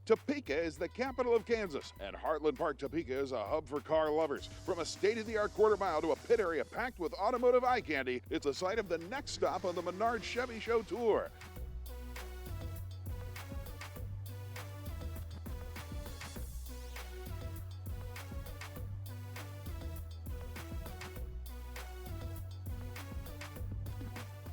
Topeka is the capital of Kansas, and Heartland Park Topeka is a hub for car lovers. From a state-of-the-art quarter mile to a pit area packed with automotive eye candy, it's a site of the next stop on the Menards Chevy Show Tour.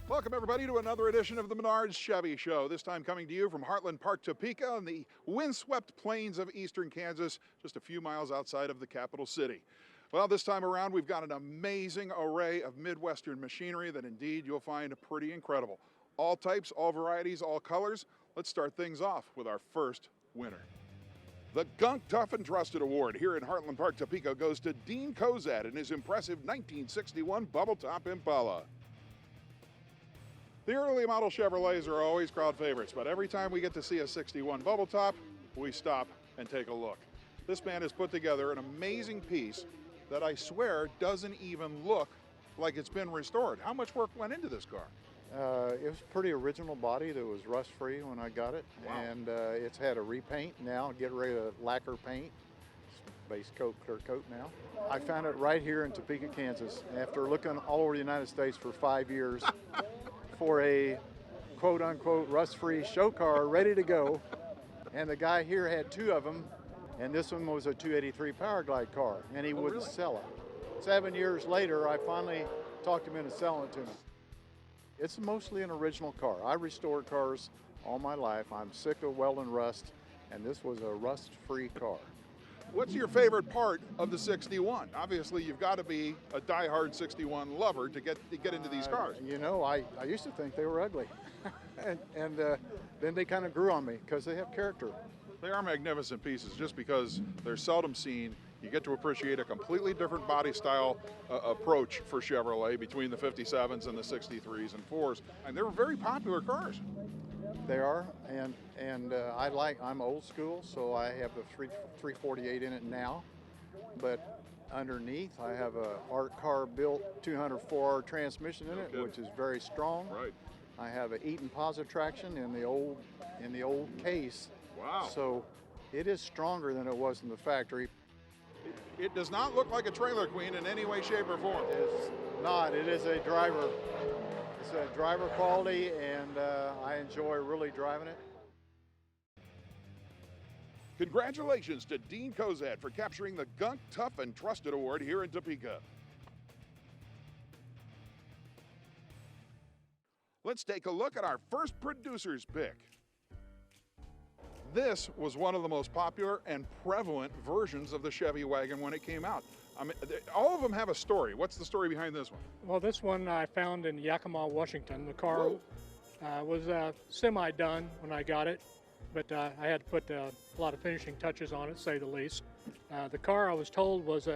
Welcome, everybody, to another edition of the Menards Chevy Show. This time coming to you from Heartland Park, Topeka, on the windswept plains of eastern Kansas, just a few miles outside of the capital city. Well, this time around, we've got an amazing array of Midwestern machinery that indeed you'll find pretty incredible. All types, all varieties, all colors. Let's start things off with our first winner. The Gunk Tough and Trusted Award here in Heartland Park, Topeka goes to Dean Kozad and his impressive 1961 Bubble Top Impala. The early model Chevrolets are always crowd favorites, but every time we get to see a 61 Bubble Top, we stop and take a look. This man has put together an amazing piece that I swear doesn't even look like it's been restored. How much work went into this car? It was a pretty original body that was rust-free when I got it. Wow. And it's had a repaint now, get rid of lacquer paint. It's base coat, clear coat now. I found it right here in Topeka, Kansas, after looking all over the United States for 5 years for a quote-unquote rust-free show car ready to go. And the guy here had two of them, and this one was a 283 Powerglide car, and he wouldn't sell it. 7 years later, I finally talked him into selling it to me. It's mostly an original car. I restored cars all my life. I'm sick of welding rust, and this was a rust-free car. What's your favorite part of the 61? Obviously, you've got to be a diehard 61 lover to get into these cars. You know, I used to think they were ugly, and then they kind of grew on me because they have character. They are magnificent pieces. Just because they're seldom seen, you get to appreciate a completely different body style approach for Chevrolet between the 57s and the 63s and 4s. And they're very popular cars. They are, and I'm old school, so I have the 348 in it now. But underneath, I have a art car built 204 transmission in it, which is very strong. Right. I have an Eaton Positive traction in the old case. Wow. So it is stronger than it was in the factory. It does not look like a trailer queen in any way, shape, or form. It's not. It is a driver. It's a driver quality, and I enjoy really driving it. Congratulations to Dean Kozad for capturing the Gunk Tough and Trusted Award here in Topeka. Let's take a look at our first producer's pick. This was one of the most popular and prevalent versions of the Chevy wagon when it came out. I mean, all of them have a story. What's the story behind this one? Well, this one I found in Yakima, Washington. The car was semi-done when I got it, but I had to put a lot of finishing touches on it, to say the least. The car, I was told, was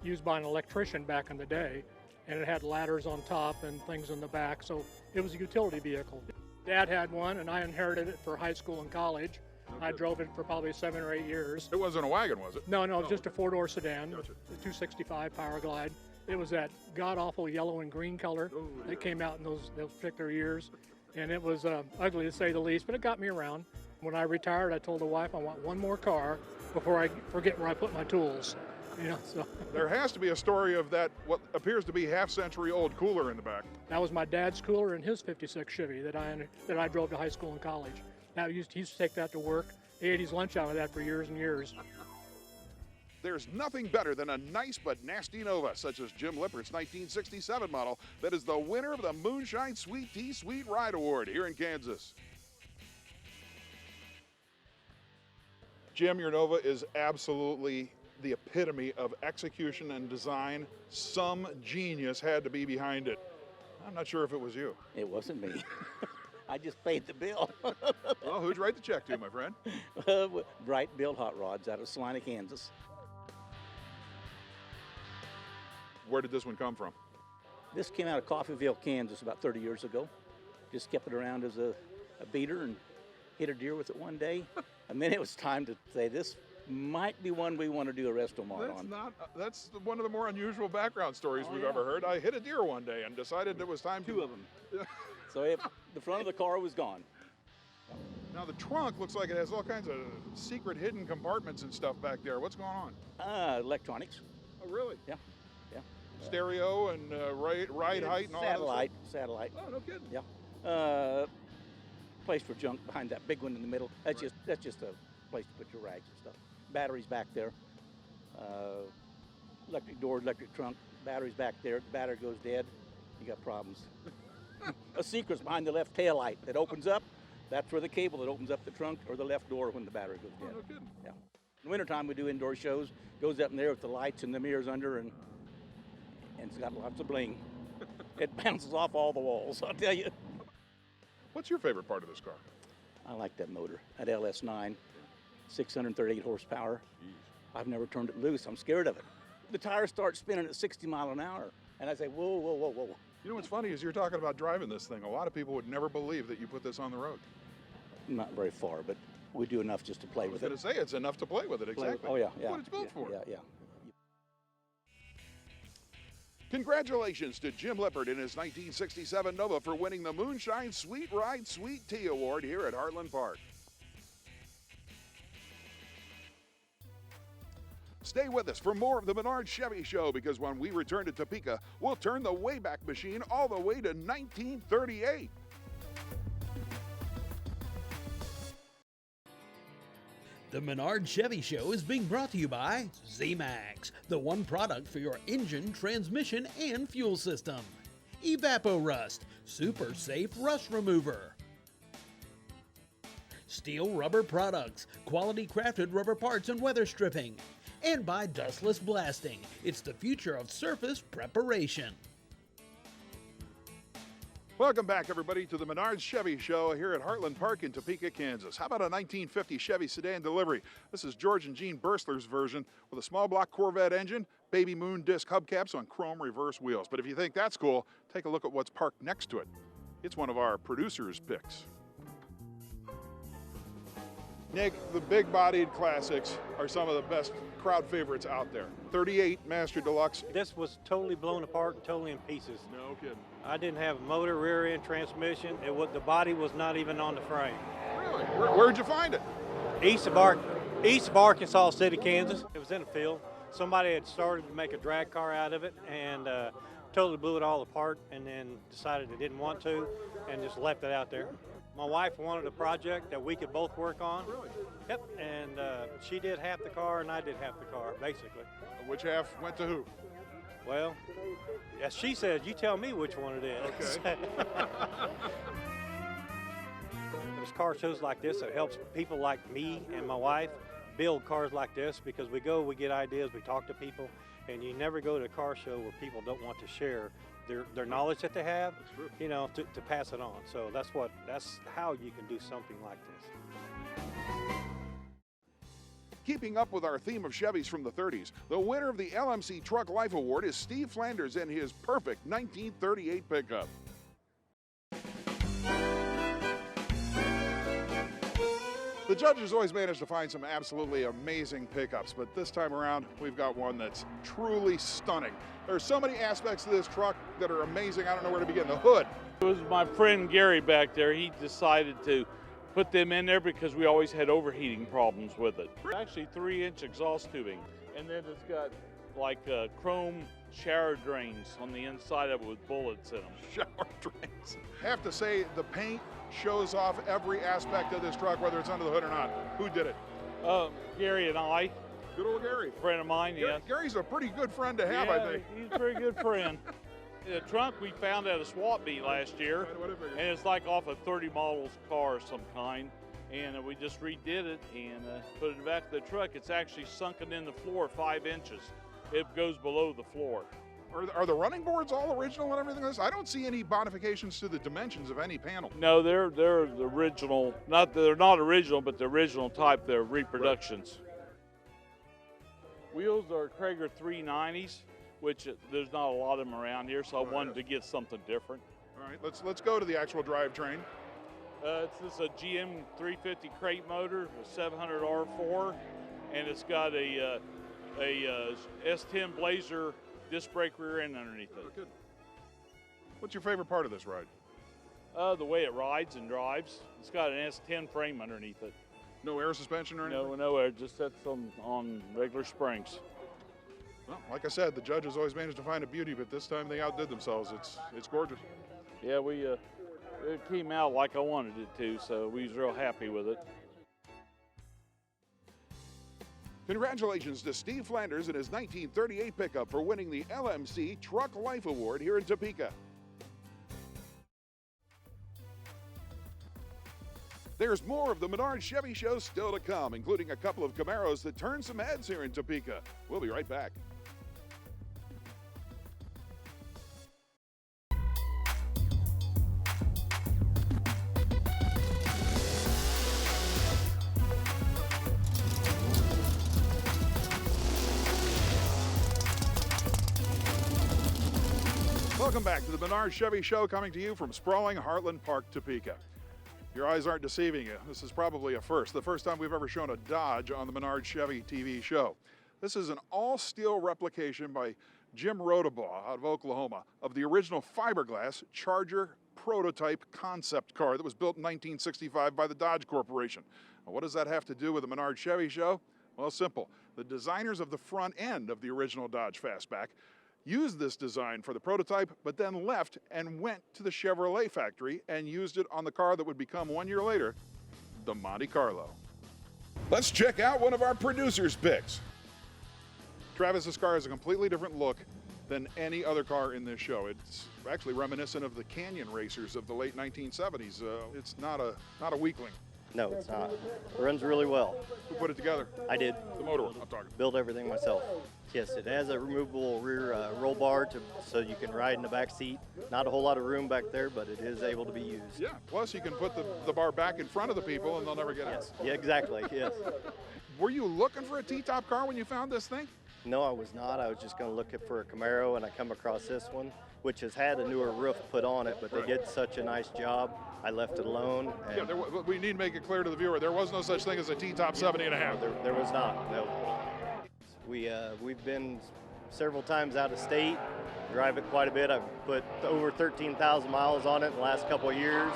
used by an electrician back in the day, and it had ladders on top and things in the back, so it was a utility vehicle. Dad had one, and I inherited it for high school and college. I drove it for probably 7 or 8 years. It wasn't a wagon, was it? No, it was just a four-door sedan, Gotcha. the 265 Powerglide. It was that god-awful yellow and green color that came out in those particular years, and it was ugly to say the least, but it got me around. When I retired, I told the wife I want one more car before I forget where I put my tools. You know, so There has to be a story of that, what appears to be half-century old cooler in the back. that was my dad's cooler in his '56 Chevy that I drove to high school and college. He used to take that to work. He ate his lunch out of that for years and years. There's nothing better than a nice but nasty Nova, such as Jim Lippert's 1967 model, that is the winner of the Moonshine Sweet Tea Sweet Ride Award here in Kansas. Jim, your Nova is absolutely the epitome of execution and design. Some genius had to be behind it. I'm not sure if it was you. It wasn't me. I just paid the bill. Well, who'd you write the check to, my friend? Bright Build Hot Rods out of Salina, Kansas. Where did this one come from? This came out of Coffeyville, Kansas about 30 years ago. Just kept it around as a beater and hit a deer with it one day. And then it was time to say, this might be one we want to do a resto mod on. That's one of the more unusual background stories we've ever heard. I hit a deer one day and decided it was time to... Two of them. So the front of the car was gone. Now the trunk looks like it has all kinds of secret hidden compartments and stuff back there. What's going on? Electronics. Oh, really? Yeah. Stereo and ride height and all that Satellite. stuff? Oh, no kidding. Yeah. Place for junk behind that big one in the middle. That's just a place to put your rags and stuff. Batteries back there. Electric door, electric trunk. Batteries back there. The battery goes dead. You got problems. A secret's behind the left tail light that opens up. That's where the cable that opens up the trunk or the left door when the battery goes dead. Oh, no kidding. Yeah. In the wintertime, we do indoor shows. Goes up in there with the lights and the mirrors under, and it's got lots of bling. It bounces off all the walls, I'll tell you. What's your favorite part of this car? I like that motor, that LS9, 638 horsepower. I've never turned it loose. I'm scared of it. The tires start spinning at 60 miles an hour, and I say, whoa, whoa, whoa, whoa. You know what's funny is you're talking about driving this thing. A lot of people would never believe that you put this on the road. Not very far, but we do enough just to play with I it. was going to say, it's enough to play with it, exactly. Oh, yeah. That's what it's built for. Yeah. Congratulations to Jim Lippert in his 1967 Nova for winning the Moonshine Sweet Ride Sweet Tea Award here at Heartland Park. Stay with us for more of the Menards Chevy Show, because when we return to Topeka, we'll turn the Wayback Machine all the way to 1938. The Menards Chevy Show is being brought to you by Z-Max, the one product for your engine, transmission, and fuel system. Evapo-Rust, super safe rust remover. Steel Rubber Products, quality crafted rubber parts and weather stripping. And by Dustless Blasting, it's the future of surface preparation. Welcome back, everybody, to the Menards Chevy Show here at Heartland Park in Topeka, Kansas. How about a 1950 Chevy sedan delivery? This is George and Jean Bursler's version with a small block Corvette engine, baby moon disc hubcaps on chrome reverse wheels. But if you think that's cool, take a look at what's parked next to it. It's one of our producers' picks. Nick, the big-bodied classics are some of the best crowd favorites out there. 38 Master Deluxe. This was totally blown apart and totally in pieces. No kidding. I didn't have a motor, rear end, transmission. The body was not even on the frame. Really? Where'd you find it? East of Arkansas City, Kansas. It was in a field. Somebody had started to make a drag car out of it and totally blew it all apart, and then decided they didn't want to and just left it out there. My wife wanted a project that we could both work on. Really? Yep, and she did half the car and I did half the car, basically. Which half went to who? Well, as she said, you tell me which one it is. Okay. There's car shows like this that helps people like me and my wife build cars like this, because we get ideas, we talk to people, and you never go to a car show where people don't want to share their knowledge that they have, you know, to pass it on. So that's how you can do something like this. Keeping up with our theme of Chevys from the 30s, the winner of the LMC Truck Life Award is Steve Flanders in his perfect 1938 pickup. The judges always manage to find some absolutely amazing pickups, but this time around, we've got one that's truly stunning. There's so many aspects to this truck that are amazing, I don't know where to begin. The hood. It was my friend Gary back there. He decided to put them in there because we always had overheating problems with it. Actually 3-inch exhaust tubing, and then it's got like chrome shower drains on the inside of it with bullets in them. Shower drains. Have to say, the paint shows off every aspect of this truck, whether it's under the hood or not. Who did it? Gary and I. Good old Gary. Friend of mine, yes. Gary's a pretty good friend to have, yeah, I think. He's a very good friend. The trunk we found at a swap meet last year, and it's like off a 30 models car of some kind, and we just redid it and put it in the back of the truck. It's actually sunken in the floor 5 inches. It goes below the floor. Are the running boards all original and everything like this? I don't see any modifications to the dimensions of any panel. No, they're the original. They're not original, but the original type. They're reproductions. Wheels are Krager 390s, which there's not a lot of them around here, so I wanted to get something different. All right, let's go to the actual drivetrain. It's a GM 350 crate motor, a 700 R4, and it's got a S10 Blazer disc brake rear end underneath it. Oh, good. What's your favorite part of this ride? The way it rides and drives. It's got an S10 frame underneath it. No air suspension or anything? No air, just sets on regular springs. Well, like I said, the judges always managed to find a beauty, but this time they outdid themselves. It's gorgeous. Yeah, it came out like I wanted it to, so we was real happy with it. Congratulations to Steve Flanders and his 1938 pickup for winning the LMC Truck Life Award here in Topeka. There's more of the Menards Chevy Show still to come, including a couple of Camaros that turn some heads here in Topeka. We'll be right back. Welcome back to the Menards Chevy Show, coming to you from sprawling Heartland Park, Topeka. Your eyes aren't deceiving you. This is probably a first. The first time we've ever shown a Dodge on the Menards Chevy TV show. This is an all-steel replication by Jim Rodabaugh out of Oklahoma of the original fiberglass Charger prototype concept car that was built in 1965 by the Dodge Corporation. Now, what does that have to do with the Menards Chevy Show? Well, simple. The designers of the front end of the original Dodge Fastback used this design for the prototype, but then left and went to the Chevrolet factory and used it on the car that would become 1 year later the Monte Carlo. Let's check out one of our producers' picks. Travis's car has a completely different look than any other car in this show. It's actually reminiscent of the Canyon racers of the late 1970s. It's not a weakling. No, it's not. It runs really well. Who put it together? I did. The motor, I'm talking. Build everything myself. Yes, it has a removable rear roll bar so you can ride in the back seat. Not a whole lot of room back there, but it is able to be used. Yeah, plus you can put the bar back in front of the people and they'll never get Yes. out. Yeah, exactly, yes. Were you looking for a T-top car when you found this thing? No, I was not. I was just going to look for a Camaro, and I come across this one, which has had a newer roof put on it, but they did such a nice job. I left it alone. And Yeah, we need to make it clear to the viewer, there was no such thing as a T-top 70 and a half. there was not, no. We've been several times out of state, drive it quite a bit. I've put over 13,000 miles on it in the last couple of years.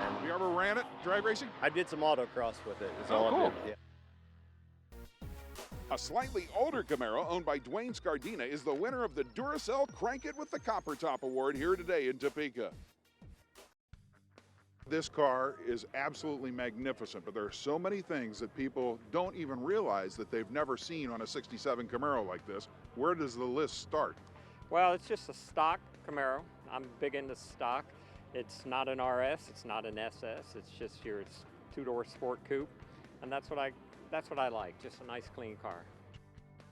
And You ever ran it, drag racing? I did some autocross with it. Is Oh, all I cool. did. Yeah. A slightly older Camaro owned by Dwayne Scardina is the winner of the Duracell Crank It with the Copper Top Award here today in Topeka. This car is absolutely magnificent, but there are so many things that people don't even realize that they've never seen on a 67 Camaro like this. Where does the list start? Well, it's just a stock Camaro. I'm big into stock. It's not an RS, it's not an SS, it's just your two-door sport coupe, and that's what I like, just a nice clean car.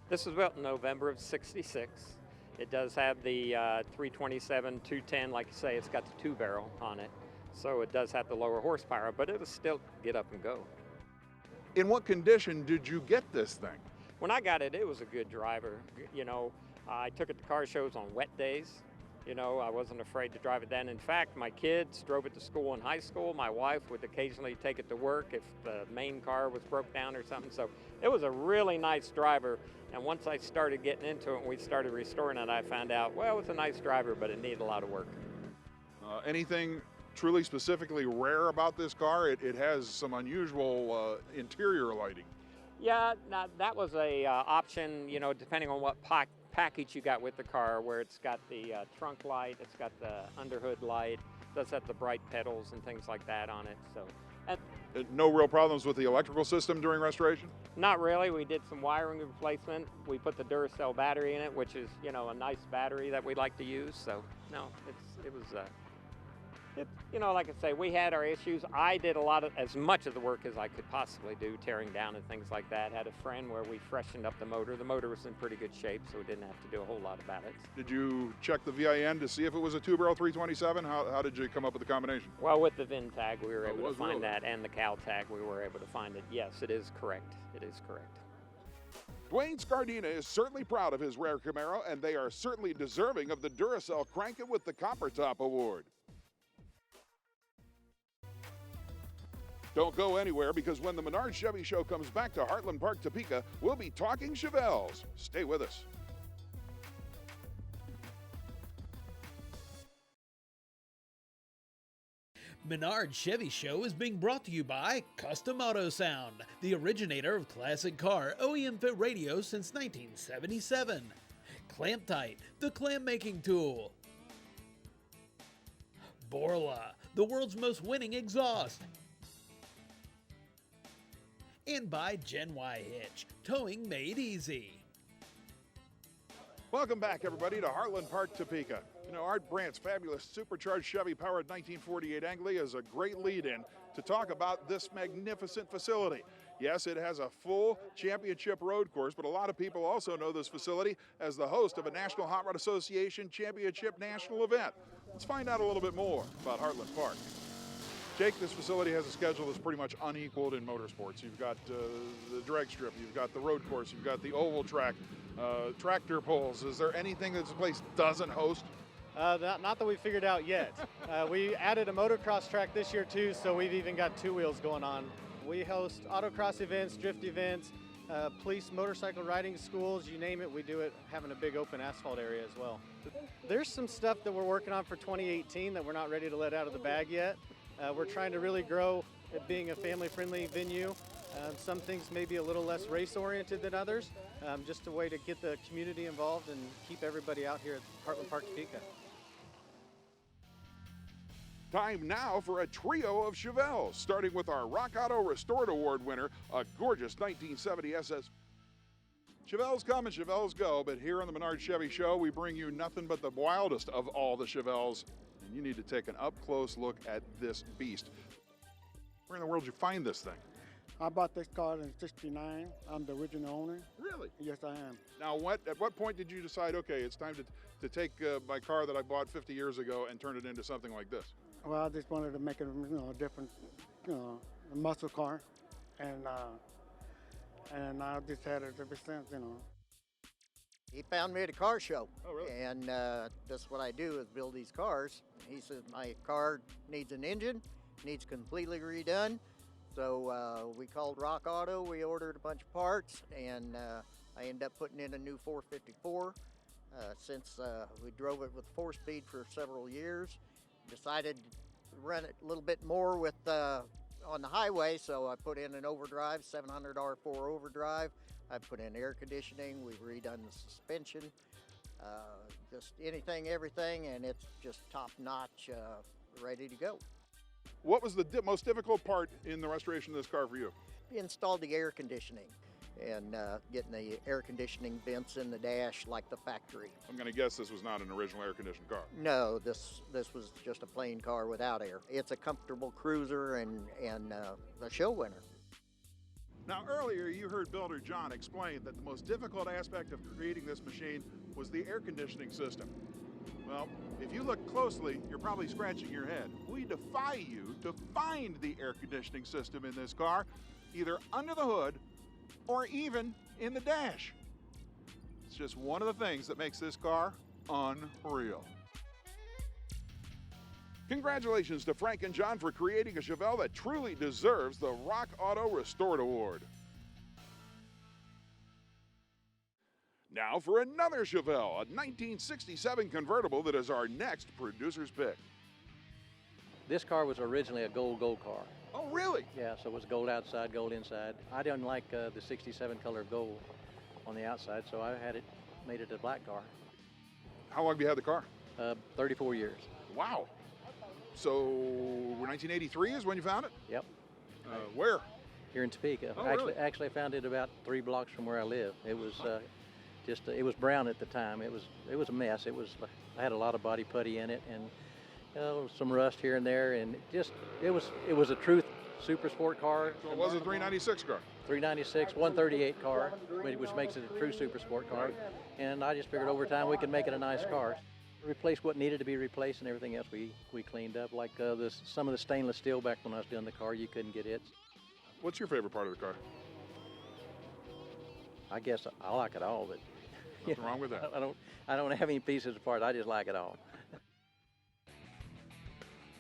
This was built in November of '66. It does have the 327, 210, like you say, it's got the 2-barrel on it. So it does have the lower horsepower, but it'll still get up and go. In what condition did you get this thing? When I got it, it was a good driver. You know, I took it to car shows on wet days. You know, I wasn't afraid to drive it then. In fact, my kids drove it to school in high school. My wife would occasionally take it to work if the main car was broke down or something. So it was a really nice driver. And once I started getting into it and we started restoring it, I found out, well, it was a nice driver, but it needed a lot of work. Anything truly specifically rare about this car? It has some unusual interior lighting. Yeah, now that was a option, you know, depending on what package you got with the car, where it's got the trunk light, it's got the underhood light, does have the bright pedals and things like that on it. So, No real problems with the electrical system during restoration? not really. We did some wiring replacement. We put the Duracell battery in it, which is, you know, a nice battery that we like to use. So, no, it was. You know, like I say, we had our issues. I did as much of the work as I could possibly do, tearing down and things like that. Had a friend where we freshened up the motor. The motor was in pretty good shape, so we didn't have to do a whole lot about it. Did you check the VIN to see if it was a 2-barrel 327? How did you come up with the combination? Well, with the VIN tag, we were Oh, able was to find really? that, and the cow tag, we were able to find it. Yes, it is correct. It is correct. Dwayne Scardina is certainly proud of his rare Camaro, and they are certainly deserving of the Duracell Crank It with the Copper Top Award. Don't go anywhere, because when the Menards Chevy Show comes back to Heartland Park, Topeka, we'll be talking Chevelles. Stay with us. Menards Chevy Show is being brought to you by Custom Auto Sound, the originator of classic car OEM fit radio since 1977. Clamp Tight, the clam making tool. Borla, the world's most winning exhaust. And by Gen Y Hitch, towing made easy. Welcome back, everybody, to Heartland Park, Topeka. You know, Art Brandt's fabulous supercharged Chevy-powered 1948 Anglia is a great lead-in to talk about this magnificent facility. Yes, it has a full championship road course, but a lot of people also know this facility as the host of a National Hot Rod Association Championship National event. Let's find out a little bit more about Heartland Park. Jake, this facility has a schedule that's pretty much unequaled in motorsports. You've got the drag strip, you've got the road course, you've got the oval track, tractor pulls. Is there anything that this place doesn't host? Not that we figured out yet. We added a motocross track this year too, so we've even got two wheels going on. We host autocross events, drift events, police motorcycle riding schools, you name it, we do it, having a big open asphalt area as well. There's some stuff that we're working on for 2018 that we're not ready to let out of the bag yet. We're trying to really grow it being a family-friendly venue. Some things may be a little less race-oriented than others, just a way to get the community involved and keep everybody out here at Heartland Park, Topeka. Time now for a trio of Chevelles, starting with our Rock Auto Restored Award winner, a gorgeous 1970 SS. Chevelles come and Chevelles go, but here on the Menards Chevy Show, we bring you nothing but the wildest of all the Chevelles, and you need to take an up-close look at this beast. Where in the world did you find this thing? I bought this car in '69. I'm the original owner. Really? Yes, I am. Now, at what point did you decide, okay, it's time to take my car that I bought 50 years ago and turn it into something like this? Well, I just wanted to make it, a different, a muscle car, and I just had it ever since, He found me at a car show. Oh, really? And that's what I do is build these cars. He says my car needs an engine, needs completely redone. So we called Rock Auto, we ordered a bunch of parts, and I ended up putting in a new 454. Since we drove it with 4-speed for several years, decided to run it a little bit more with on the highway, so I put in an overdrive, 700 R4 overdrive. I put in air conditioning, we've redone the suspension, just anything, everything, and it's just top notch, ready to go. What was the most difficult part in the restoration of this car for you? Installed the air conditioning and getting the air conditioning vents in the dash like the factory. I'm going to guess this was not an original air-conditioned car. No, this was just a plain car without air. It's a comfortable cruiser and a show winner. Now, earlier you heard Builder John explain that the most difficult aspect of creating this machine was the air conditioning system. Well, if you look closely, you're probably scratching your head. We defy you to find the air conditioning system in this car, either under the hood or even in the dash. It's just one of the things that makes this car unreal. Congratulations to Frank and John for creating a Chevelle that truly deserves the Rock Auto Restored Award. Now for another Chevelle, a 1967 convertible that is our next producer's pick. This car was originally a gold car. Oh, really? Yeah, so it was gold outside, gold inside. I didn't like the 67 color gold on the outside, so I made it a black car. How long have you had the car? 34 years. Wow. So 1983 is when you found it? Yep. Where? Here in Topeka. Oh, really? Actually, I found it about 3 blocks from where I live. It was it was brown at the time. It was a mess. I had a lot of body putty in it and some rust here and there, and it was a true super sport car. So it was a 396 car. 396, 138 car, which makes it a true super sport car. Right. And I just figured over time we could make it a nice car. Replace what needed to be replaced, and everything else we cleaned up. Like some of the stainless steel back when I was doing the car, you couldn't get it. What's your favorite part of the car? I guess I like it all, but nothing wrong with that. I don't have any pieces apart. I just like it all.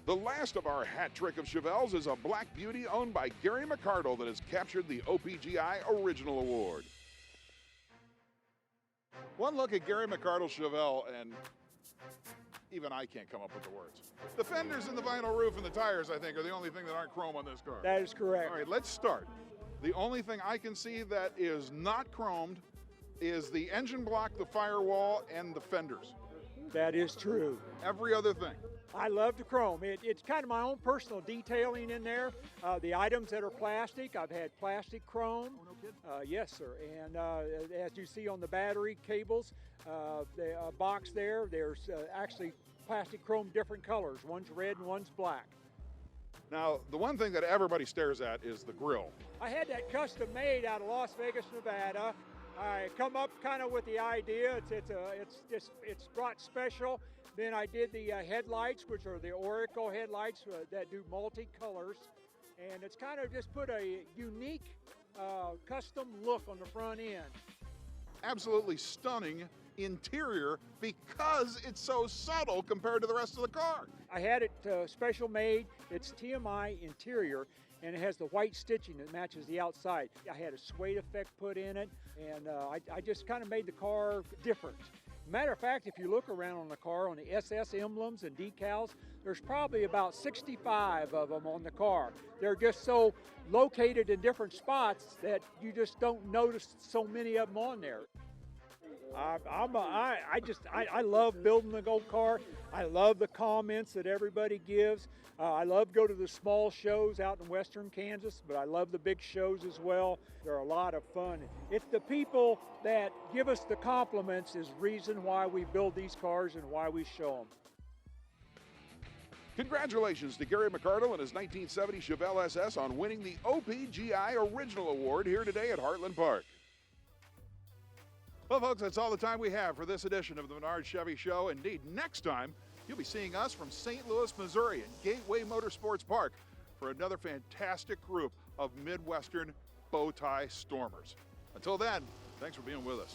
The last of our hat trick of Chevelles is a black beauty owned by Gary McArdle that has captured the OPGI Original Award. One look at Gary McArdle's Chevelle and even I can't come up with the words. The fenders and the vinyl roof and the tires, I think, are the only thing that aren't chrome on this car. That is correct. All right, let's start. The only thing I can see that is not chromed is the engine block, the firewall, and the fenders. That is true. Every other thing. I love the chrome. It's kind of my own personal detailing in there. The items that are plastic, I've had plastic chrome. Yes, sir. And as you see on the battery cables, the box there, there's actually plastic chrome, different colors. One's red and one's black. Now, the one thing that everybody stares at is the grill. I had that custom made out of Las Vegas, Nevada. I come up kind of with the idea. It's brought special. Then I did the headlights, which are the Oracle headlights that do multi-colors. And it's kind of just put a unique custom look on the front end. Absolutely stunning interior because it's so subtle compared to the rest of the car. I had it special made. It's TMI interior, and it has the white stitching that matches the outside. I had a suede effect put in it, and I just kind of made the car different. Matter of fact, if you look around on the car, on the SS emblems and decals, there's probably about 65 of them on the car. They're just so located in different spots that you just don't notice so many of them on there. I love building the gold car. I love the comments that everybody gives. I love to go to the small shows out in western Kansas, but I love the big shows as well. They're a lot of fun. It's the people that give us the compliments is reason why we build these cars and why we show them. Congratulations to Gary McArdle and his 1970 Chevelle SS on winning the OPGI Original Award here today at Heartland Park. Well, folks, that's all the time we have for this edition of the Menards Chevy Show. Indeed, next time, you'll be seeing us from St. Louis, Missouri at Gateway Motorsports Park for another fantastic group of Midwestern bow tie stormers. Until then, thanks for being with us.